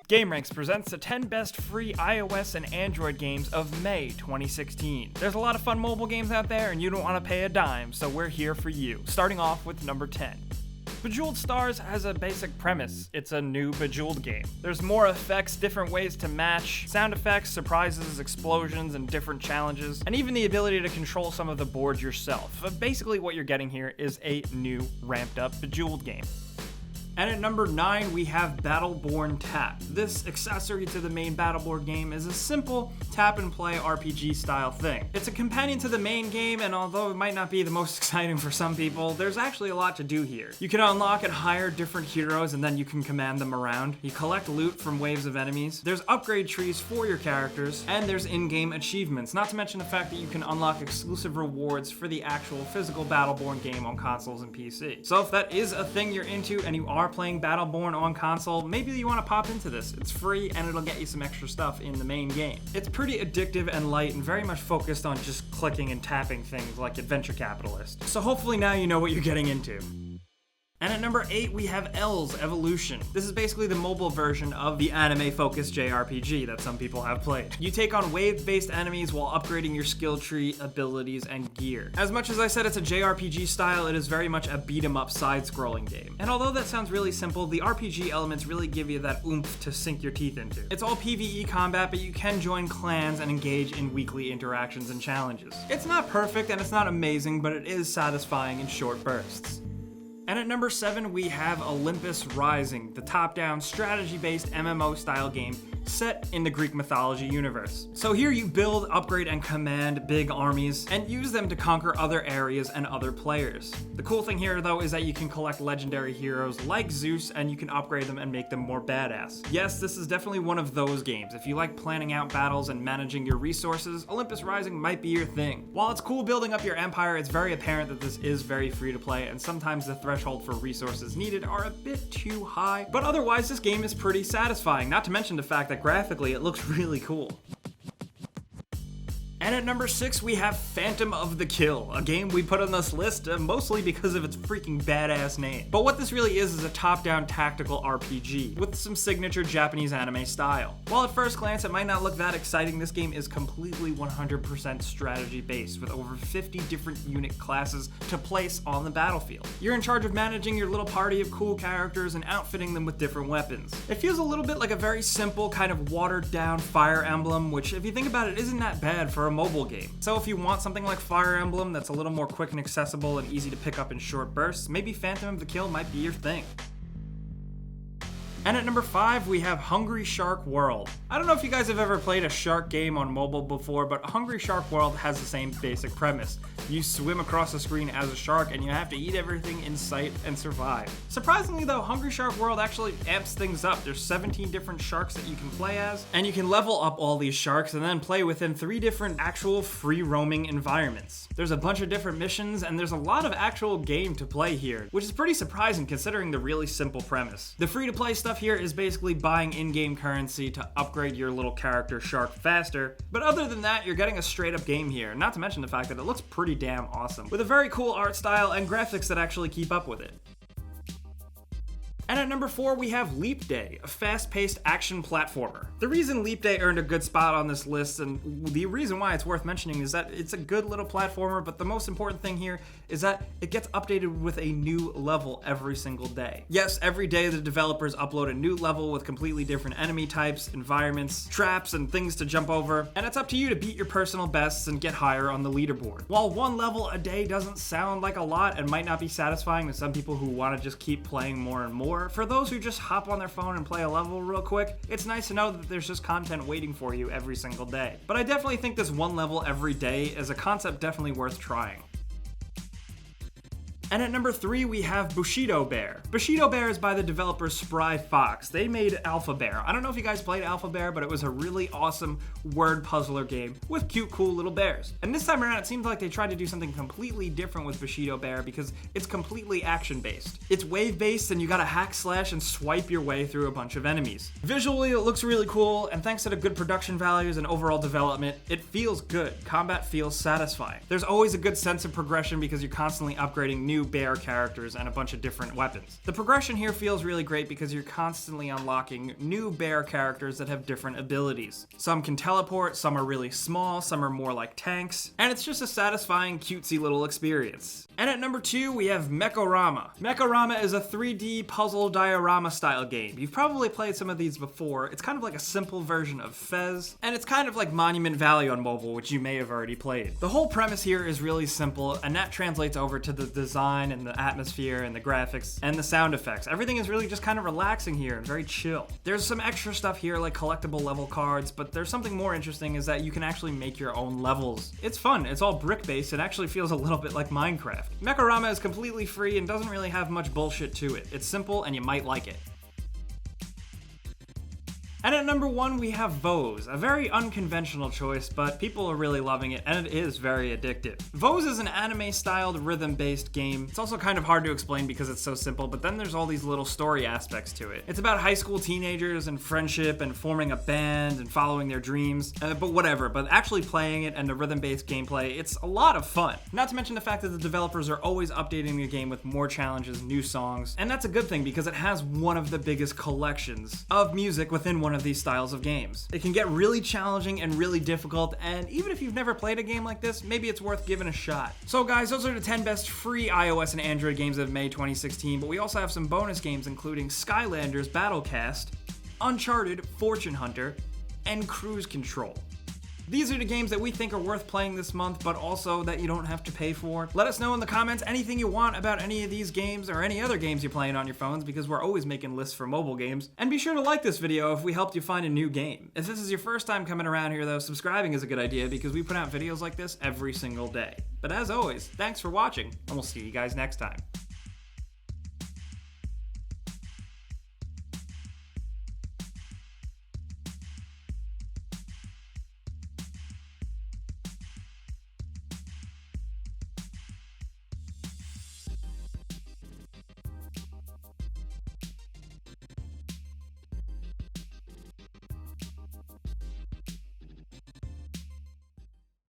gameranx presents the 10 best free iOS and Android games of May 2016. There's a lot of fun mobile games out there and you don't want to pay a dime, so we're here for you. Starting off with number 10. Bejeweled Stars has a basic premise. It's a new Bejeweled game. There's more effects, different ways to match, sound effects, surprises, explosions, and different challenges, and even the ability to control some of the boards yourself. But basically what you're getting here is a new, ramped up Bejeweled game. And at number 9, we have Battleborn Tap. This accessory to the main Battleborn game is a simple tap-and-play RPG style thing. It's a companion to the main game, and although it might not be the most exciting for some people, there's actually a lot to do here. You can unlock and hire different heroes, and then you can command them around. You collect loot from waves of enemies. There's upgrade trees for your characters, and there's in-game achievements, not to mention the fact that you can unlock exclusive rewards for the actual physical Battleborn game on consoles and PC. So if that is a thing you're into, and you are playing Battleborn on console, maybe you want to pop into this. It's free and it'll get you some extra stuff in the main game. It's pretty addictive and light and very much focused on just clicking and tapping things like Adventure Capitalist. So hopefully now you know what you're getting into. And at number 8, we have Elves Evolution. This is basically the mobile version of the anime-focused JRPG that some people have played. You take on wave-based enemies while upgrading your skill tree, abilities, and gear. As much as I said it's a JRPG style, it is very much a beat-em-up side-scrolling game. And although that sounds really simple, the RPG elements really give you that oomph to sink your teeth into. It's all PvE combat, but you can join clans and engage in weekly interactions and challenges. It's not perfect and it's not amazing, but it is satisfying in short bursts. And at number 7, we have Olympus Rising, the top-down, strategy-based MMO-style game set in the Greek mythology universe. So here you build, upgrade, and command big armies, and use them to conquer other areas and other players. The cool thing here, though, is that you can collect legendary heroes like Zeus, and you can upgrade them and make them more badass. Yes, this is definitely one of those games. If you like planning out battles and managing your resources, Olympus Rising might be your thing. While it's cool building up your empire, it's very apparent that this is very free to play, and sometimes the threshold for resources needed are a bit too high. But otherwise, this game is pretty satisfying, not to mention the fact that graphically it looks really cool. And at number 6, we have Phantom of the Kill, a game we put on this list mostly because of its freaking badass name. But what this really is a top-down tactical RPG with some signature Japanese anime style. While at first glance it might not look that exciting, this game is completely 100% strategy-based with over 50 different unit classes to place on the battlefield. You're in charge of managing your little party of cool characters and outfitting them with different weapons. It feels a little bit like a very simple, kind of watered-down Fire Emblem, which if you think about it isn't that bad for a mobile game. So if you want something like Fire Emblem that's a little more quick and accessible and easy to pick up in short bursts, maybe Phantom of the Kill might be your thing. And at number 5, we have Hungry Shark World. I don't know if you guys have ever played a shark game on mobile before, but Hungry Shark World has the same basic premise. You swim across the screen as a shark and you have to eat everything in sight and survive. Surprisingly though, Hungry Shark World actually amps things up. There's 17 different sharks that you can play as, and you can level up all these sharks and then play within 3 different actual free roaming environments. There's a bunch of different missions and there's a lot of actual game to play here, which is pretty surprising considering the really simple premise. The free to play stuff here is basically buying in-game currency to upgrade your little character shark faster, but other than that, you're getting a straight-up game here, not to mention the fact that it looks pretty damn awesome, with a very cool art style and graphics that actually keep up with it. And at number 4, we have Leap Day, a fast-paced action platformer. The reason Leap Day earned a good spot on this list, and the reason why it's worth mentioning, is that it's a good little platformer, but the most important thing here is that it gets updated with a new level every single day. Yes, every day the developers upload a new level with completely different enemy types, environments, traps, and things to jump over, and it's up to you to beat your personal bests and get higher on the leaderboard. While one level a day doesn't sound like a lot and might not be satisfying to some people who want to just keep playing more and more, for those who just hop on their phone and play a level real quick, it's nice to know that there's just content waiting for you every single day. But I definitely think this one level every day is a concept definitely worth trying. And at number 3, we have Bushido Bear. Bushido Bear is by the developer Spry Fox. They made Alpha Bear. I don't know if you guys played Alpha Bear, but it was a really awesome word puzzler game with cute, cool little bears. And this time around, it seems like they tried to do something completely different with Bushido Bear because it's completely action-based. It's wave-based, and you gotta hack, slash, and swipe your way through a bunch of enemies. Visually, it looks really cool, and thanks to the good production values and overall development, it feels good. Combat feels satisfying. There's always a good sense of progression because you're constantly upgrading new new bear characters and a bunch of different weapons. The progression here feels really great because you're constantly unlocking new bear characters that have different abilities. Some can teleport, some are really small, some are more like tanks, and it's just a satisfying, cutesy little experience. And at number 2, we have Mekorama. Mekorama is a 3D puzzle diorama style game. You've probably played some of these before. It's kind of like a simple version of VOEZ, and it's kind of like Monument Valley on mobile, which you may have already played. The whole premise here is really simple, and that translates over to the design and the atmosphere and the graphics and the sound effects. Everything is really just kind of relaxing here and very chill. There's some extra stuff here like collectible level cards, but there's something more interesting is that you can actually make your own levels. It's fun, it's all brick-based, it actually feels a little bit like Minecraft. Mekorama is completely free and doesn't really have much bullshit to it. It's simple and you might like it. And at number 1, we have VOEZ, a very unconventional choice, but people are really loving it, and it is very addictive. VOEZ is an anime-styled, rhythm-based game. It's also kind of hard to explain because it's so simple, but then there's all these little story aspects to it. It's about high school teenagers and friendship and forming a band and following their dreams, but whatever. But actually playing it and the rhythm-based gameplay, it's a lot of fun. Not to mention the fact that the developers are always updating the game with more challenges, new songs, and that's a good thing because it has one of the biggest collections of music within one of these styles of games. It can get really challenging and really difficult, and even if you've never played a game like this, maybe it's worth giving a shot. So guys, those are the 10 best free iOS and Android games of May 2016, but we also have some bonus games including Skylanders Battlecast, UNCHARTED, Fortune Hunter, and Cruise Control. These are the games that we think are worth playing this month, but also that you don't have to pay for. Let us know in the comments anything you want about any of these games or any other games you're playing on your phones, because we're always making lists for mobile games. And be sure to like this video if we helped you find a new game. If this is your first time coming around here though, subscribing is a good idea because we put out videos like this every single day. But as always, thanks for watching, and we'll see you guys next time.